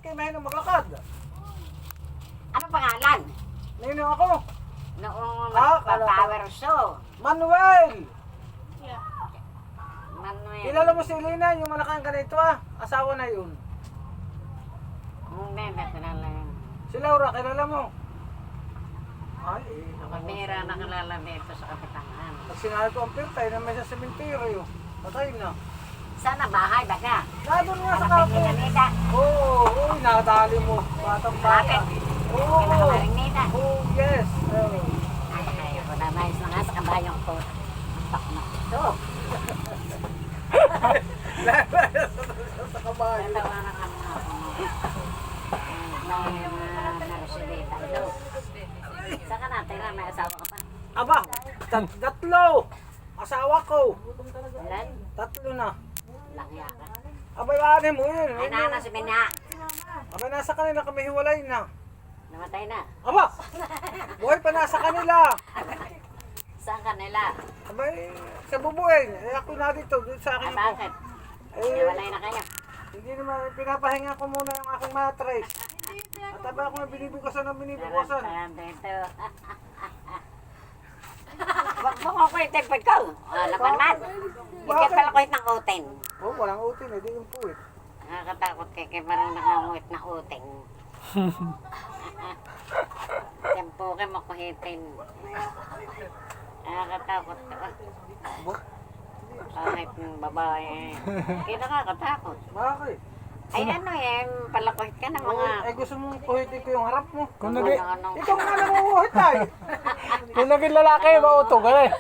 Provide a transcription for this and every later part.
kayo mahina maglakad? Ano pangalan? Nino ako. Noong kala ko. power show. Manuel! Manuel. Kilala mo si Elena, yung malakang ganito asawa na yun. Hindi, kilala yun. Si Laura, kilala mo? Ay, Pamira na kilala dito sa Kapitangan. pag sinabi ko ang pirtay na may sa sementeryo. Patay na. Saan ang bahay baga? Nandun nga sa Kapag kape. Nida. Oo, nakadali mo. Batang bata. Oo, Nida. yes. Ay, ako na mais na nga sa kabayong ko. Tak na ito. Sa kabayo. Dalawa na kami na naresidita ito. Saan ka natin na may asawa ka pa? Aba, tatlo. Asawa ko. Ilan? Tatlo na. Langya ka. Aba, ano mo yun? Ay, nana si Minya. Aba, nasa kanila kami hiwalay na. Namatay na. Aba, buhay pa nasa kanila. Saan ka nila? Aba, sa bubuin. Ako na dito, doon sa Ay, akin. bakit? Iwalay na kayo. Hindi naman, pinapahinga ko muna yung aking matres. At aba ako na binibukasan ng binibukasan. Dito. Huwag mo ko kwenteng ko. Laman man. Hindi pala kwent ng uting. Oh, walang utin, hindi yung puwit. Nakakatakot kay parang nakamuit na uting. Tempo kayo makuhitin. Nakakatakot ka. Kahit ng babae. Kaya nakakatakot. Bakit? Ay ano palakuhit ka ng mga... Ay, gusto mong kuhitin ko yung harap mo. Kung naging, Ikaw nga nangunguhit ay. kung naging lalaki, mautog ka eh.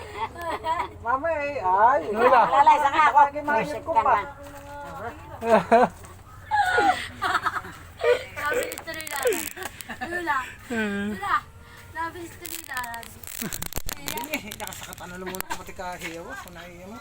Mama eh, ay. Lula. Lalay sa nga ako. Lagi mahirap Bullshit ko ka pa. na. Sabi ni Trinidad. Lula. Lula. Sabi ni Trinidad. Hindi, nakasakat ano lang muna kapati kahiyaw. Kung naiiyak mo.